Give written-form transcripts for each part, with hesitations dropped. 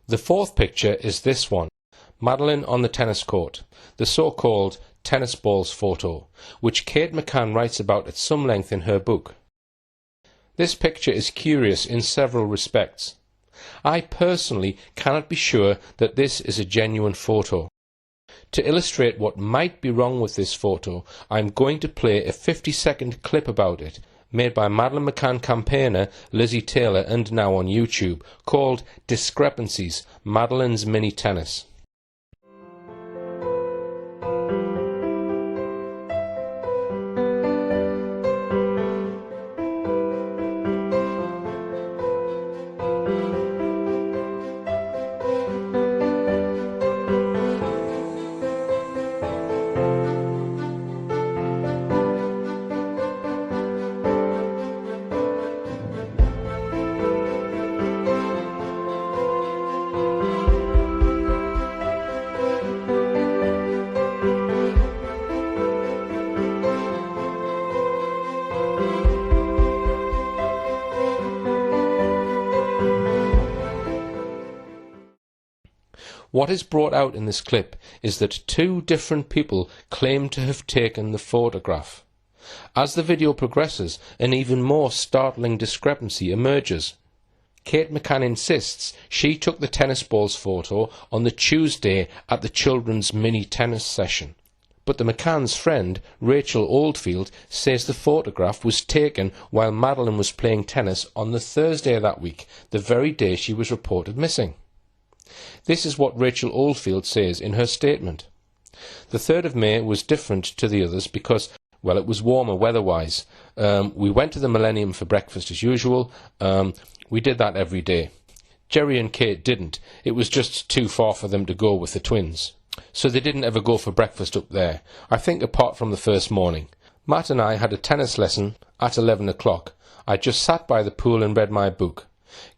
The fourth picture is this one, Madeleine on the tennis court, the so-called tennis balls photo, which Kate McCann writes about at some length in her book. This picture is curious in several respects. I personally cannot be sure that this is a genuine photo. To illustrate what might be wrong with this photo, I am going to play a 50-second clip about it, made by Madeleine McCann campaigner Lizzie Taylor and now on YouTube, called Discrepancies, Madeleine's Mini Tennis. What is brought out in this clip is that two different people claim to have taken the photograph. As the video progresses, an even more startling discrepancy emerges. Kate McCann insists she took the tennis balls photo on the Tuesday at the children's mini tennis session. But the McCann's friend, Rachel Oldfield, says the photograph was taken while Madeleine was playing tennis on the Thursday that week, the very day she was reported missing. This is what Rachel Oldfield says in her statement. The 3rd of May was different to the others because, well, it was warmer weather-wise. We went to the Millennium for breakfast as usual. We did that every day. Jerry and Kate didn't. It was just too far for them to go with the twins. So they didn't ever go for breakfast up there, I think apart from the first morning. Matt and I had a tennis lesson at 11 o'clock. I just sat by the pool and read my book.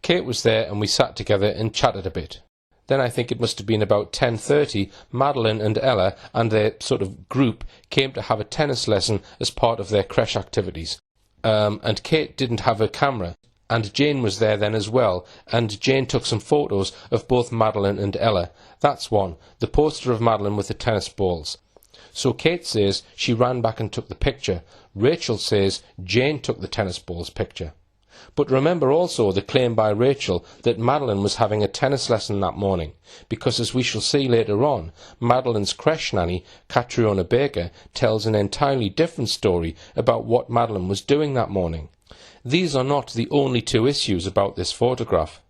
Kate was there and we sat together and chatted a bit. Then I think it must have been about 10:30, Madeleine and Ella and their sort of group came to have a tennis lesson as part of their creche activities. And Kate didn't have a camera. And Jane was there then as well, and Jane took some photos of both Madeleine and Ella. That's one, the poster of Madeleine with the tennis balls. So Kate says she ran back and took the picture. Rachel says Jane took the tennis balls picture. But remember also the claim by Rachel that Madeleine was having a tennis lesson that morning, because as we shall see later on, Madeleine's creche nanny, Catriona Baker, tells an entirely different story about what Madeleine was doing that morning. These are not the only two issues about this photograph.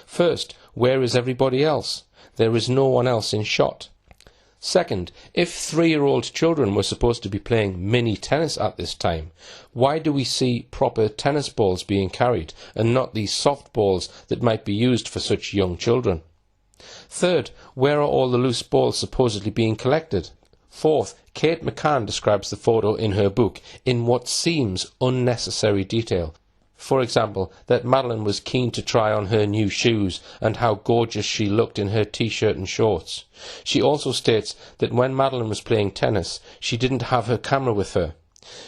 First, where is everybody else? There is no one else in shot. Second, if 3-year-old children were supposed to be playing mini tennis at this time, why do we see proper tennis balls being carried and not these soft balls that might be used for such young children? Third, where are all the loose balls supposedly being collected? Fourth, Kate McCann describes the photo in her book in what seems unnecessary detail. For example, that Madeleine was keen to try on her new shoes and how gorgeous she looked in her t-shirt and shorts. She also states that when Madeleine was playing tennis, she didn't have her camera with her.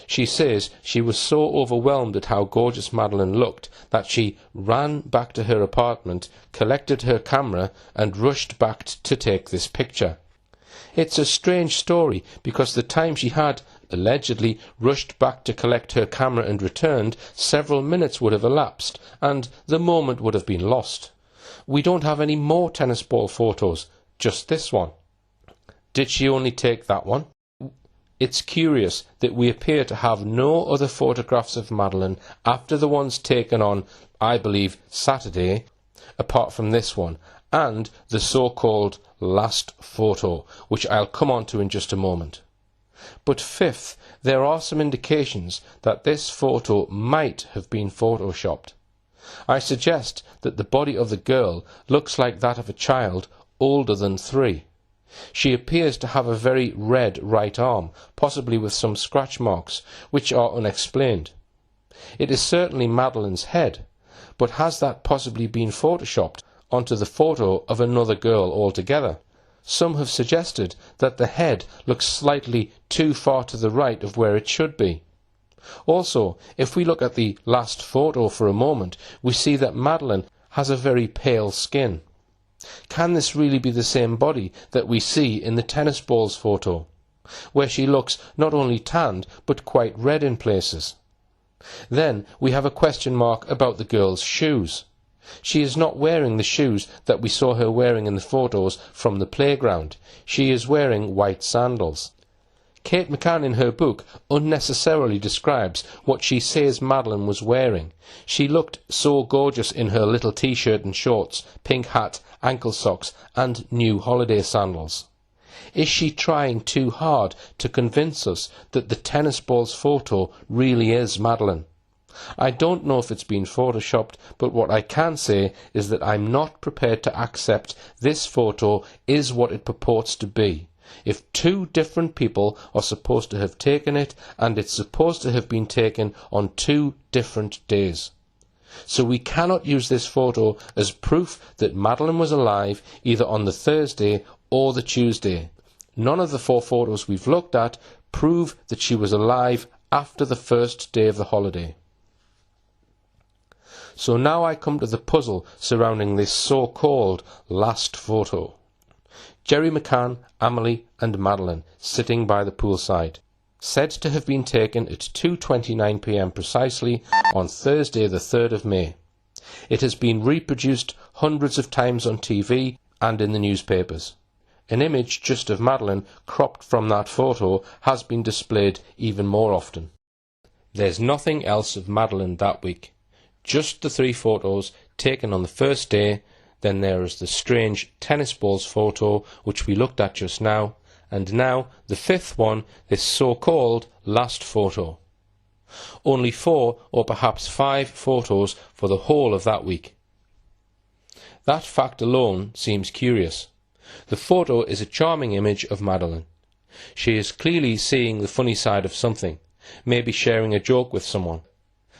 She says she was so overwhelmed at how gorgeous Madeleine looked that she ran back to her apartment, collected her camera and rushed back to take this picture. It's a strange story because the time she had allegedly rushed back to collect her camera and returned, several minutes would have elapsed and the moment would have been lost. We don't have any more tennis ball photos, just this one. Did she only take that one? It's curious that we appear to have no other photographs of Madeleine after the ones taken on, I believe, Saturday, apart from this one, and the so-called last photo, which I'll come on to in just a moment. But fifth, there are some indications that this photo might have been photoshopped. I suggest that the body of the girl looks like that of a child older than 3. She appears to have a very red right arm, possibly with some scratch marks, which are unexplained. It is certainly Madeleine's head, but has that possibly been photoshopped onto the photo of another girl altogether? Some have suggested that the head looks slightly too far to the right of where it should be. Also, if we look at the last photo for a moment, we see that Madeleine has a very pale skin. Can this really be the same body that we see in the tennis balls photo, where she looks not only tanned but quite red in places? Then we have a question mark about the girl's shoes. She is not wearing the shoes that we saw her wearing in the photos from the playground. She is wearing white sandals. Kate McCann in her book unnecessarily describes what she says Madeleine was wearing. She looked so gorgeous in her little t-shirt and shorts, pink hat, ankle socks and new holiday sandals. Is she trying too hard to convince us that the tennis balls photo really is Madeleine? I don't know if it's been photoshopped, but what I can say is that I'm not prepared to accept this photo is what it purports to be. If two different people are supposed to have taken it, and it's supposed to have been taken on 2 different days. So we cannot use this photo as proof that Madeleine was alive either on the Thursday or the Tuesday. None of the 4 photos we've looked at prove that she was alive after the first day of the holiday. So now I come to the puzzle surrounding this so-called last photo. Jerry McCann, Amelie and Madeleine sitting by the poolside, said to have been taken at 2:29 p.m. precisely on Thursday the 3rd of May. It has been reproduced hundreds of times on TV and in the newspapers. An image just of Madeleine cropped from that photo has been displayed even more often. There's nothing else of Madeleine that week. Just the 3 photos taken on the first day. Then there is the strange tennis balls photo which we looked at just now, and now the 5th one, this so-called last photo. Only 4 or perhaps 5 photos for the whole of that week. That fact alone seems curious. The photo is a charming image of Madeleine. She is clearly seeing the funny side of something, maybe sharing a joke with someone.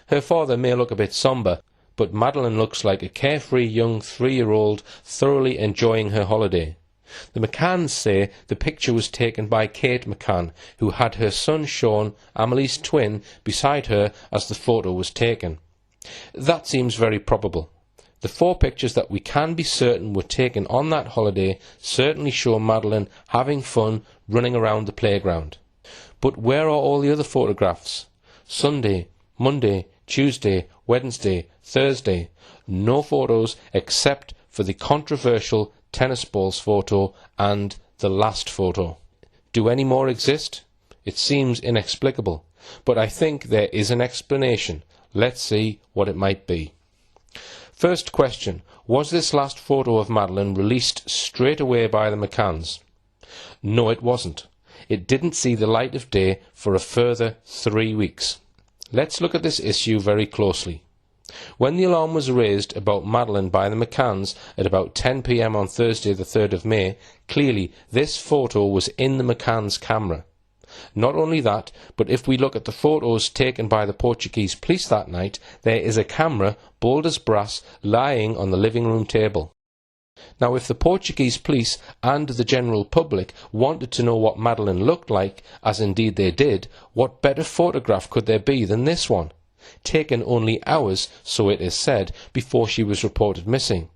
Her father may look a bit sombre, but Madeleine looks like a carefree young 3-year-old thoroughly enjoying her holiday. The McCanns say the picture was taken by Kate McCann, who had her son Sean, Amelie's twin, beside her as the photo was taken. That seems very probable. The 4 pictures that we can be certain were taken on that holiday certainly show Madeleine having fun running around the playground. But where are all the other photographs? Sunday, Monday, Tuesday, Wednesday, Thursday. No photos except for the controversial tennis balls photo and the last photo. Do any more exist? It seems inexplicable, but I think there is an explanation. Let's see what it might be. First question, was this last photo of Madeleine released straight away by the McCanns? No, it wasn't. It didn't see the light of day for a further 3 weeks. Let's look at this issue very closely. When the alarm was raised about Madeleine by the McCanns at about 10 p.m. on Thursday the 3rd of May, clearly this photo was in the McCanns' camera. Not only that, but if we look at the photos taken by the Portuguese police that night, there is a camera, bold as brass, lying on the living room table. Now, if the Portuguese police and the general public wanted to know what Madeleine looked like, as indeed they did, what better photograph could there be than this one? Taken only hours, so it is said, before she was reported missing.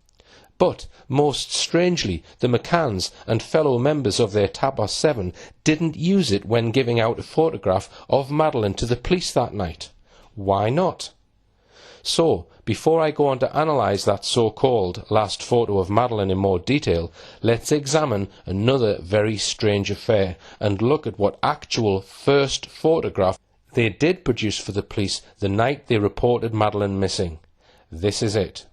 But, most strangely, the McCanns and fellow members of their Tapas 7 didn't use it when giving out a photograph of Madeleine to the police that night. Why not? So, before I go on to analyse that so-called last photo of Madeleine in more detail, let's examine another very strange affair and look at what actual first photograph they did produce for the police the night they reported Madeleine missing. This is it.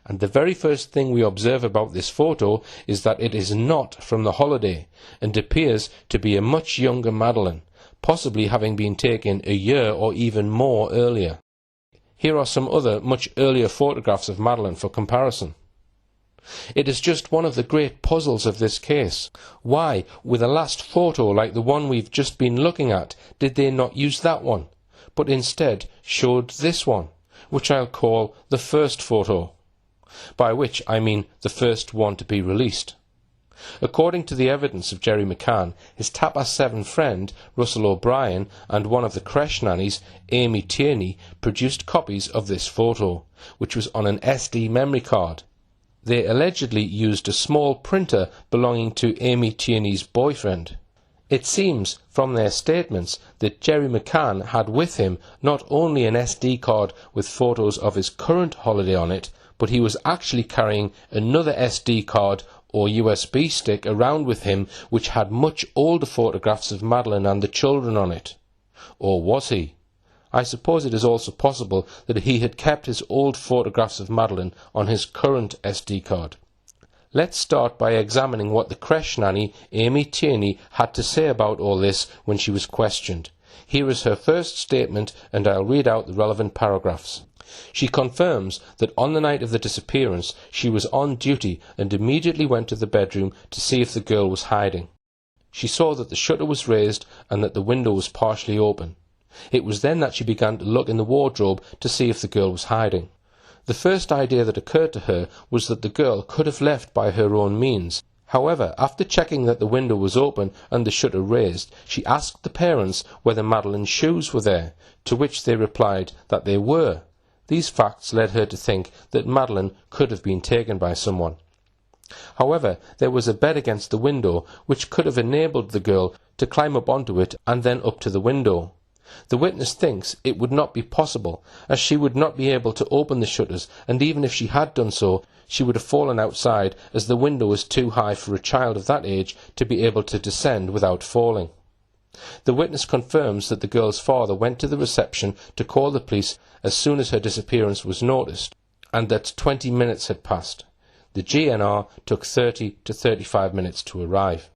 And the very first thing we observe about this photo is that it is not from the holiday and appears to be a much younger Madeleine, possibly having been taken a year or even more earlier. Here are some other much earlier photographs of Madeleine for comparison. It is just one of the great puzzles of this case. Why, with a last photo like the one we've just been looking at, did they not use that one, but instead showed this one, which I'll call the first photo, by which I mean the first one to be released. According to the evidence of Jerry McCann, his Tapas 7 friend, Russell O'Brien, and one of the creche nannies, Amy Tierney, produced copies of this photo, which was on an SD memory card. They allegedly used a small printer belonging to Amy Tierney's boyfriend. It seems from their statements that Jerry McCann had with him not only an SD card with photos of his current holiday on it, but he was actually carrying another SD card or USB stick around with him which had much older photographs of Madeleine and the children on it. Or was he? I suppose it is also possible that he had kept his old photographs of Madeleine on his current SD card. Let's start by examining what the creche nanny, Amy Tierney, had to say about all this when she was questioned. Here is her first statement, and I'll read out the relevant paragraphs. She confirms that on the night of the disappearance she was on duty and immediately went to the bedroom to see if the girl was hiding. She saw that the shutter was raised and that the window was partially open. It was then that she began to look in the wardrobe to see if the girl was hiding. The first idea that occurred to her was that the girl could have left by her own means. However, after checking that the window was open and the shutter raised, she asked the parents whether Madeleine's shoes were there, to which they replied that they were. These facts led her to think that Madeleine could have been taken by someone. However, there was a bed against the window which could have enabled the girl to climb up onto it and then up to the window. The witness thinks it would not be possible, as she would not be able to open the shutters, and even if she had done so, she would have fallen outside, as the window was too high for a child of that age to be able to descend without falling. The witness confirms that the girl's father went to the reception to call the police as soon as her disappearance was noticed, and that 20 minutes had passed. The GNR took 30 to 35 minutes to arrive.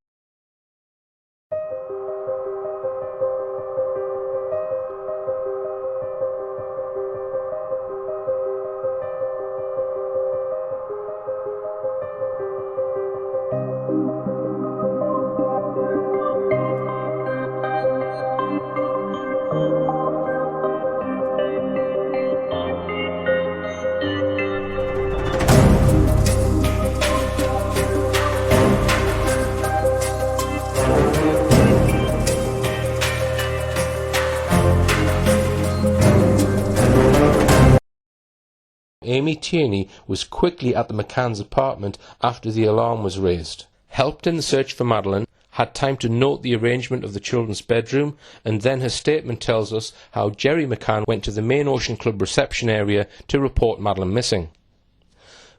Amy Tierney was quickly at the McCanns' apartment after the alarm was raised, helped in the search for Madeleine, had time to note the arrangement of the children's bedroom, and then her statement tells us how Jerry McCann went to the main Ocean Club reception area to report Madeleine missing.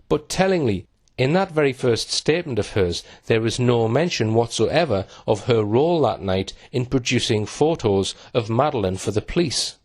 But tellingly, in that very first statement of hers, there is no mention whatsoever of her role that night in producing photos of Madeleine for the police.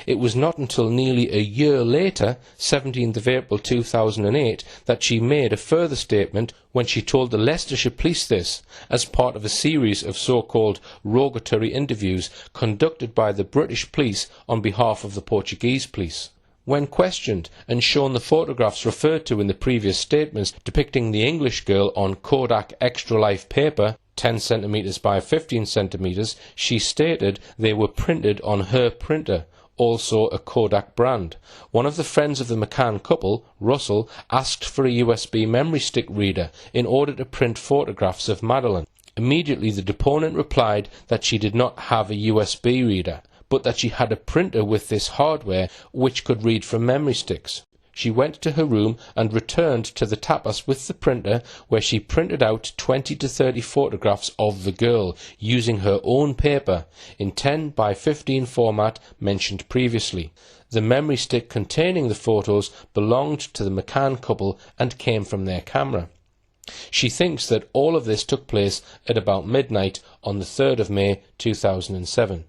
It was not until nearly a year later, 17th of April 2008, that she made a further statement when she told the Leicestershire Police this, as part of a series of so-called rogatory interviews conducted by the British police on behalf of the Portuguese police. When questioned and shown the photographs referred to in the previous statements depicting the English girl on Kodak Extra Life paper, 10 cm by 15 cm, she stated they were printed on her printer, also a Kodak brand. One of the friends of the McCann couple, Russell, asked for a USB memory stick reader in order to print photographs of Madeleine. Immediately the deponent replied that she did not have a USB reader, but that she had a printer with this hardware which could read from memory sticks. She went to her room and returned to the tapas with the printer, where she printed out 20 to 30 photographs of the girl using her own paper in 10 by 15 format mentioned previously. The memory stick containing the photos belonged to the McCann couple and came from their camera. She thinks that all of this took place at about midnight on the 3rd of May 2007.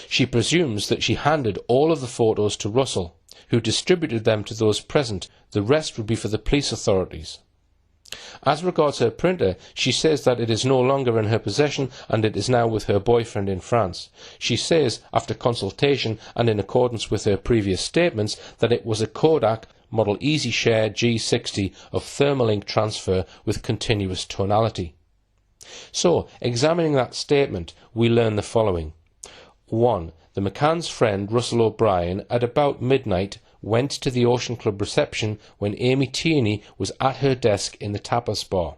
She presumes that she handed all of the photos to Russell, who distributed them to those present. The rest would be for the police authorities. As regards her printer, she says that it is no longer in her possession and it is now with her boyfriend in France. She says, after consultation and in accordance with her previous statements, that it was a Kodak model EasyShare G60 of thermal-ink transfer with continuous tonality. So, examining that statement, we learn the following. 1. The McCann's friend Russell O'Brien at about midnight went to the Ocean Club reception when Amy Tierney was at her desk in the tapas bar.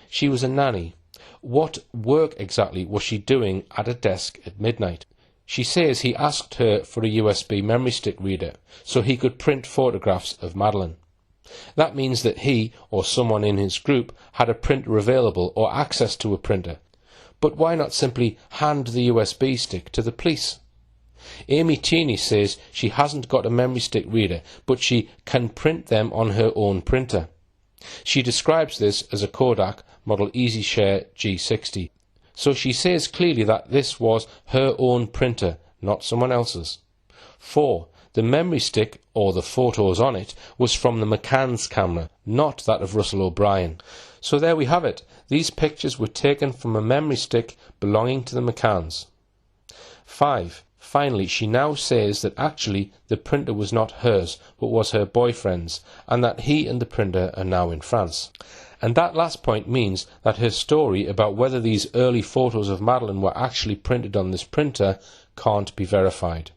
She was a nanny. What work exactly was she doing at a desk at midnight? She says he asked her for a USB memory stick reader so he could print photographs of Madeleine. That means that he, or someone in his group, had a printer available or access to a printer. But why not simply hand the USB stick to the police? Amy Tierney says she hasn't got a memory stick reader, but she can print them on her own printer. She describes this as a Kodak model EasyShare G60. So she says clearly that this was her own printer, not someone else's. 4. The memory stick, or the photos on it, was from the McCanns camera, not that of Russell O'Brien. So there we have it. These pictures were taken from a memory stick belonging to the McCanns. 5. Finally, she now says that actually the printer was not hers, but was her boyfriend's, and that he and the printer are now in France. And that last point means that her story about whether these early photos of Madeleine were actually printed on this printer can't be verified.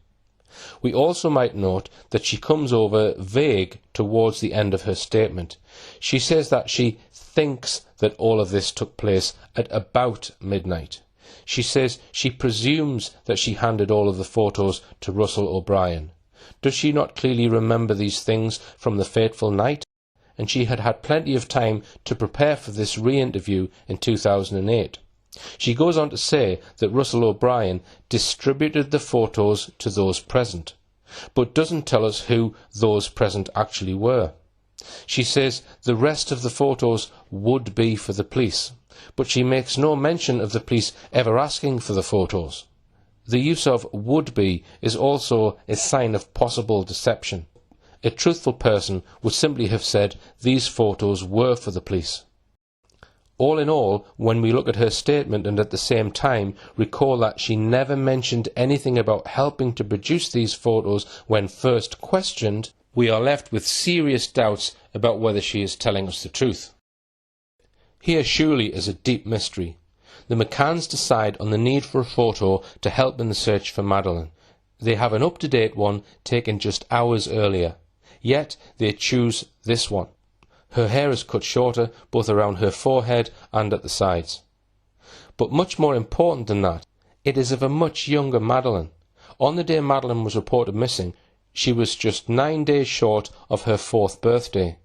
We also might note that she comes over vague towards the end of her statement. She says that she thinks that all of this took place at about midnight. She says she presumes that she handed all of the photos to Russell O'Brien. Does she not clearly remember these things from the fateful night? And she had had plenty of time to prepare for this re-interview in 2008. She goes on to say that Russell O'Brien distributed the photos to those present, but doesn't tell us who those present actually were. She says the rest of the photos would be for the police, but she makes no mention of the police ever asking for the photos. The use of would be is also a sign of possible deception. A truthful person would simply have said these photos were for the police. All in all, when we look at her statement and at the same time recall that she never mentioned anything about helping to produce these photos when first questioned, we are left with serious doubts about whether she is telling us the truth. Here surely is a deep mystery. The McCanns decide on the need for a photo to help in the search for Madeleine. They have an up-to-date one taken just hours earlier, yet they choose this one. Her hair is cut shorter, both around her forehead and at the sides. But much more important than that, it is of a much younger Madeleine. On the day Madeleine was reported missing, she was just 9 days short of her 4th birthday.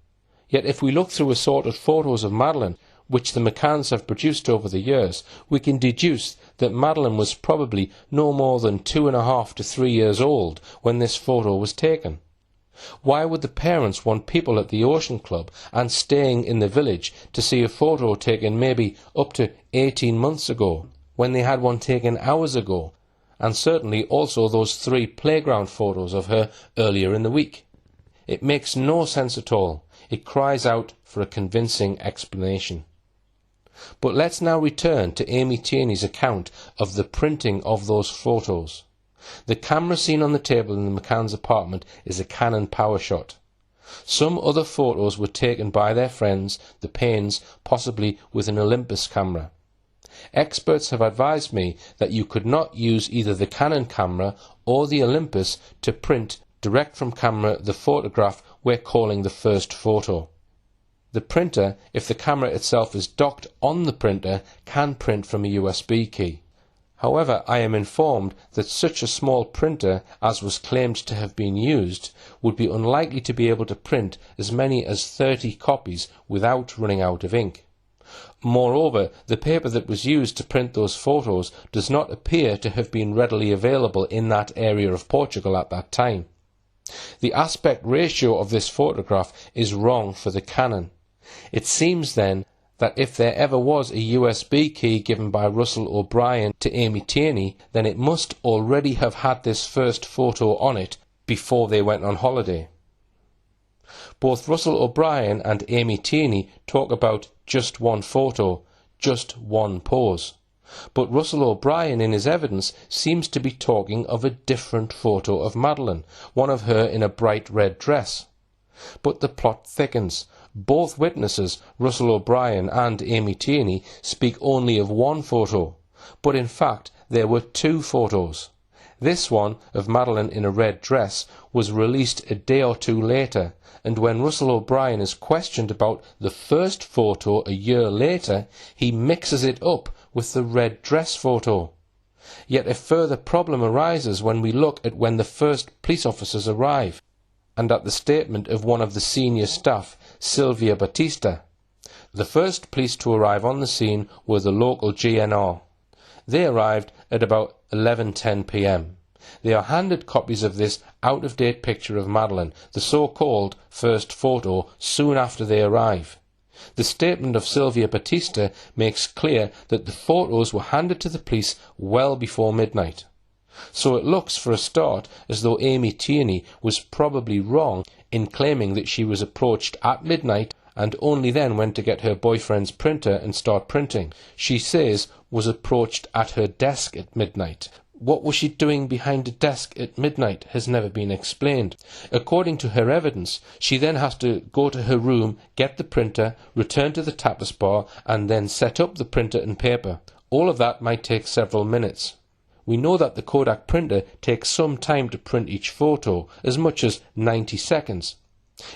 Yet if we look through assorted photos of Madeleine, which the McCanns have produced over the years, we can deduce that Madeleine was probably no more than 2.5 to 3 years old when this photo was taken. Why would the parents want people at the Ocean Club and staying in the village to see a photo taken maybe up to 18 months ago, when they had one taken hours ago, and certainly also those 3 playground photos of her earlier in the week? It makes no sense at all. It cries out for a convincing explanation. But let's now return to Amy Tierney's account of the printing of those photos. The camera seen on the table in the McCann's apartment is a Canon PowerShot. Some other photos were taken by their friends, the Paynes, possibly with an Olympus camera. Experts have advised me that you could not use either the Canon camera or the Olympus to print direct from camera the photograph we're calling the first photo. The printer, if the camera itself is docked on the printer, can print from a USB key. However, I am informed that such a small printer as was claimed to have been used would be unlikely to be able to print as many as 30 copies without running out of ink. Moreover, the paper that was used to print those photos does not appear to have been readily available in that area of Portugal at that time. The aspect ratio of this photograph is wrong for the Canon. It seems then that if there ever was a USB key given by Russell O'Brien to Amy Tierney, then it must already have had this first photo on it before they went on holiday. Both Russell O'Brien and Amy Tierney talk about just one photo, just one pose. But Russell O'Brien in his evidence seems to be talking of a different photo of Madeleine, one of her in a bright red dress. But the plot thickens. Both witnesses, Russell O'Brien and Amy Tierney, speak only of one photo, but in fact there were 2 photos. This one, of Madeleine in a red dress, was released a day or 2 later, and when Russell O'Brien is questioned about the first photo a year later, he mixes it up with the red dress photo. Yet a further problem arises when we look at when the first police officers arrive, and at the statement of one of the senior staff Sylvia Batista. The first police to arrive on the scene were the local GNR. They arrived at about 11:10 p.m. They are handed copies of this out-of-date picture of Madeleine, the so-called first photo, soon after they arrive. The statement of Sylvia Batista makes clear that the photos were handed to the police well before midnight. So it looks, for a start, as though Amy Tierney was probably wrong in claiming that she was approached at midnight and only then went to get her boyfriend's printer and start printing. She says was approached at her desk at midnight. What was she doing behind a desk at midnight has never been explained. According to her evidence, she then has to go to her room, get the printer, return to the tapas bar, and then set up the printer and paper. All of that might take several minutes. We know that the Kodak printer takes some time to print each photo, as much as 90 seconds.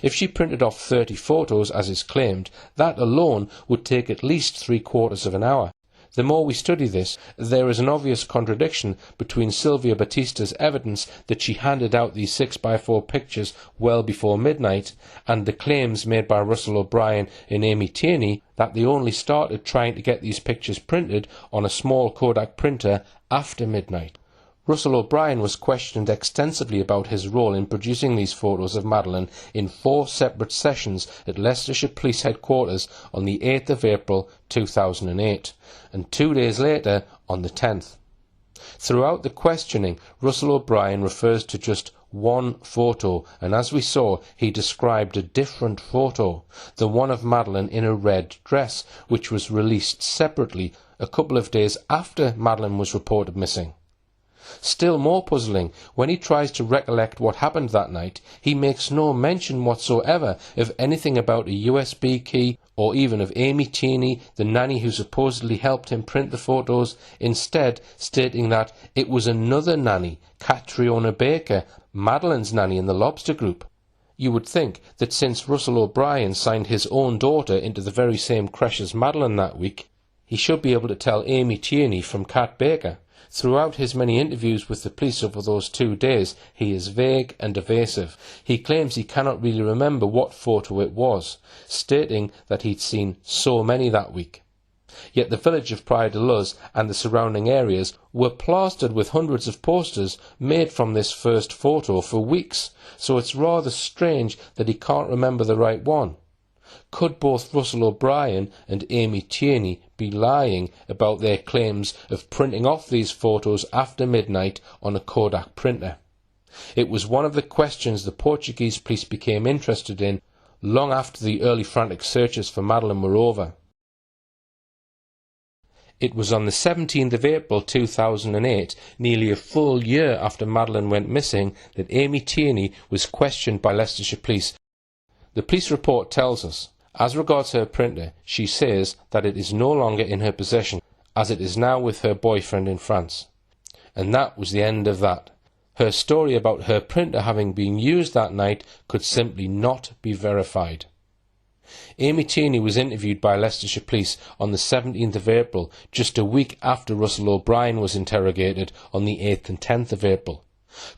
If she printed off 30 photos, as is claimed, that alone would take at least 3/4 of an hour. The more we study this, there is an obvious contradiction between Sylvia Batista's evidence that she handed out these 6x4 pictures well before midnight and the claims made by Russell O'Brien and Amy Tierney that they only started trying to get these pictures printed on a small Kodak printer after midnight. Russell O'Brien was questioned extensively about his role in producing these photos of Madeleine in 4 separate sessions at Leicestershire Police Headquarters on the 8th of April 2008, and 2 days later on the 10th. Throughout the questioning, Russell O'Brien refers to just one photo, and as we saw, he described a different photo, the one of Madeleine in a red dress, which was released separately a couple of days after Madeleine was reported missing. Still more puzzling, when he tries to recollect what happened that night, he makes no mention whatsoever of anything about a USB key or even of Amy Tierney, the nanny who supposedly helped him print the photos, instead stating that it was another nanny, Catriona Baker, Madeleine's nanny in the Lobster Group. You would think that since Russell O'Brien signed his own daughter into the very same creche as Madeleine that week, he should be able to tell Amy Tierney from Cat Baker. Throughout his many interviews with the police over those 2 days, he is vague and evasive. He claims he cannot really remember what photo it was, stating that he'd seen so many that week. Yet the village of Praia de Luz and the surrounding areas were plastered with hundreds of posters made from this first photo for weeks, so it's rather strange that he can't remember the right one. Could both Russell O'Brien and Amy Tierney be lying about their claims of printing off these photos after midnight on a Kodak printer? It was one of the questions the Portuguese police became interested in long after the early frantic searches for Madeleine were over. It was on the 17th of April 2008, nearly a full year after Madeleine went missing, that Amy Tierney was questioned by Leicestershire Police. The police report tells us, as regards her printer, she says that it is no longer in her possession, as it is now with her boyfriend in France. And that was the end of that. Her story about her printer having been used that night could simply not be verified. Amy Tierney was interviewed by Leicestershire Police on the 17th of April, just a week after Russell O'Brien was interrogated on the 8th and 10th of April.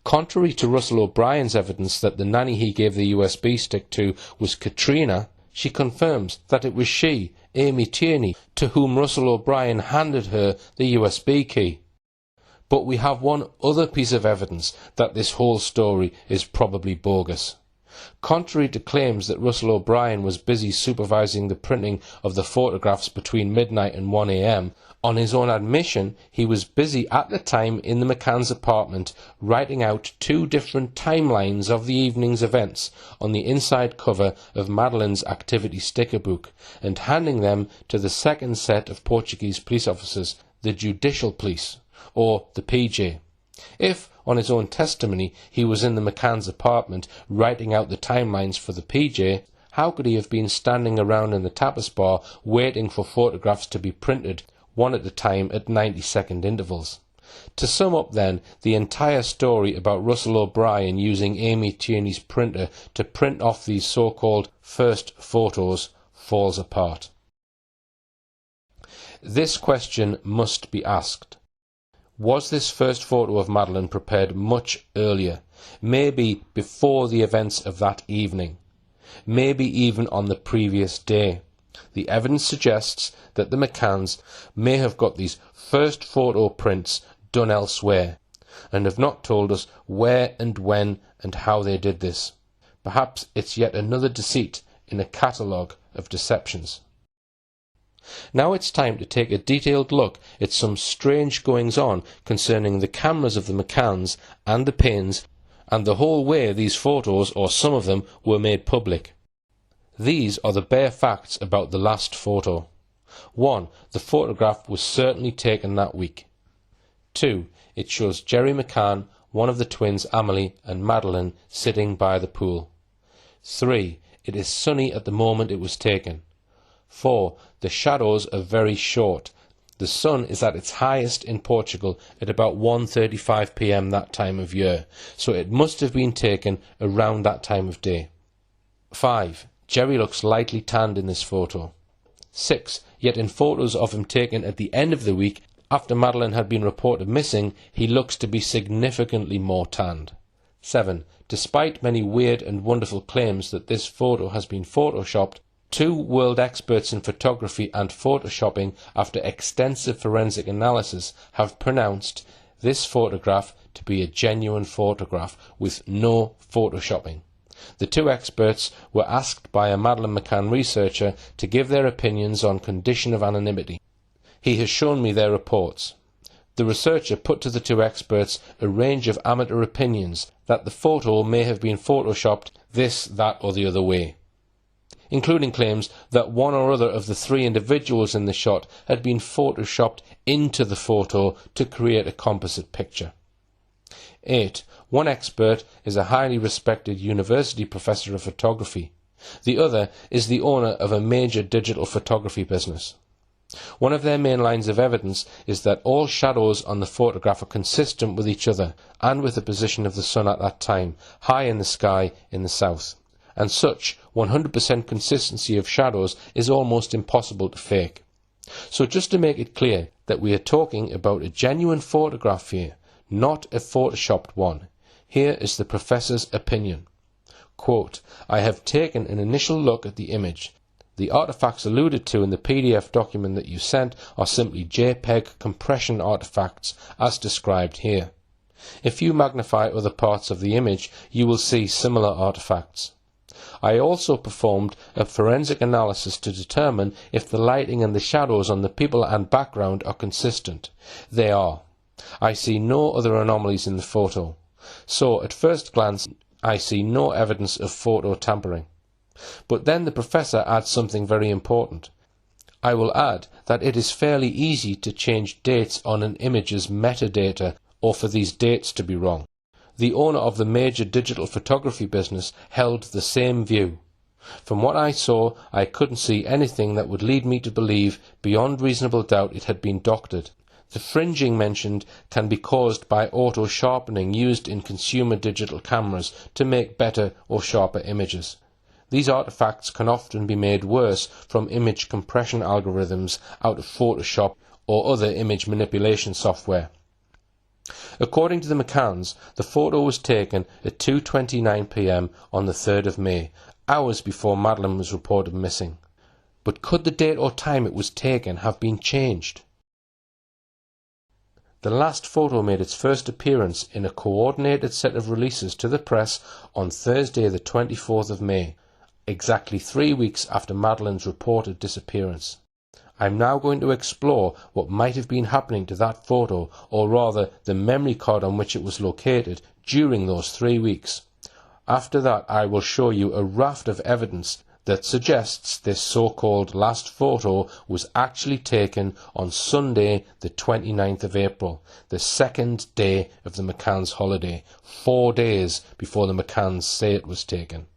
Contrary to Russell O'Brien's evidence that the nanny he gave the USB stick to was Katrina, she confirms that it was she, Amy Tierney, to whom Russell O'Brien handed her the USB key. But we have one other piece of evidence that this whole story is probably bogus. Contrary to claims that Russell O'Brien was busy supervising the printing of the photographs between midnight and 1 a.m, on his own admission, he was busy at the time in the McCanns' apartment writing out 2 different timelines of the evening's events on the inside cover of Madeleine's activity sticker book and handing them to the second set of Portuguese police officers, the Judicial Police, or the PJ. If, on his own testimony, he was in the McCanns' apartment writing out the timelines for the PJ, how could he have been standing around in the tapas bar waiting for photographs to be printed, one at a time at 90-second intervals? To sum up then, the entire story about Russell O'Brien using Amy Tierney's printer to print off these so-called first photos falls apart. This question must be asked. Was this first photo of Madeleine prepared much earlier, maybe before the events of that evening? maybe even on the previous day. The evidence suggests that the McCanns may have got these first photo prints done elsewhere, and have not told us where and when and how they did this. Perhaps it's yet another deceit in a catalogue of deceptions. Now it's time to take a detailed look at some strange goings-on concerning the cameras of the McCanns and the Paynes, and the whole way these photos, or some of them, were made public. These are the bare facts about the last photo. 1. The photograph was certainly taken that week. 2. It shows Jerry McCann, one of the twins Amelie and Madeleine, sitting by the pool. 3. It is sunny at the moment it was taken. 4. The shadows are very short. The sun is at its highest in Portugal at about 1:35 p.m. that time of year, so it must have been taken around that time of day. 5. Jerry looks lightly tanned in this photo. 6. Yet in photos of him taken at the end of the week, after Madeleine had been reported missing, he looks to be significantly more tanned. 7. Despite many weird and wonderful claims that this photo has been photoshopped, 2 world experts in photography and photoshopping, after extensive forensic analysis, have pronounced this photograph to be a genuine photograph with no photoshopping. The 2 experts were asked by a Madeleine McCann researcher to give their opinions on condition of anonymity. He has shown me their reports. The researcher put to the 2 experts a range of amateur opinions that the photo may have been photoshopped this, that or the other way, including claims that one or other of the 3 individuals in the shot had been photoshopped into the photo to create a composite picture. 8. One expert is a highly respected university professor of photography. The other is the owner of a major digital photography business. One of their main lines of evidence is that all shadows on the photograph are consistent with each other and with the position of the sun at that time, high in the sky in the south. And such 100% consistency of shadows is almost impossible to fake. So just to make it clear that we are talking about a genuine photograph here, not a photoshopped one, here is the professor's opinion. Quote, I have taken an initial look at the image. The artifacts alluded to in the PDF document that you sent are simply JPEG compression artifacts as described here. If you magnify other parts of the image, you will see similar artifacts. I also performed a forensic analysis to determine if the lighting and the shadows on the people and background are consistent. They are. I see no other anomalies in the photo. So, at first glance, I see no evidence of photo tampering. But then the professor adds something very important. I will add that it is fairly easy to change dates on an image's metadata or for these dates to be wrong. The owner of the major digital photography business held the same view. From what I saw, I couldn't see anything that would lead me to believe beyond reasonable doubt it had been doctored. The fringing mentioned can be caused by auto-sharpening used in consumer digital cameras to make better or sharper images. These artifacts can often be made worse from image compression algorithms out of Photoshop or other image manipulation software. According to the McCanns, the photo was taken at 2:29 p.m. on the 3rd of May, hours before Madeleine was reported missing. But could the date or time it was taken have been changed? The last photo made its first appearance in a coordinated set of releases to the press on Thursday the 24th of May, exactly 3 weeks after Madeleine's reported disappearance. I'm now going to explore what might have been happening to that photo, or rather the memory card on which it was located during those 3 weeks. After that, I will show you a raft of evidence that suggests this so-called last photo was actually taken on Sunday the 29th of April, the second day of the McCanns' holiday, 4 days before the McCanns say it was taken.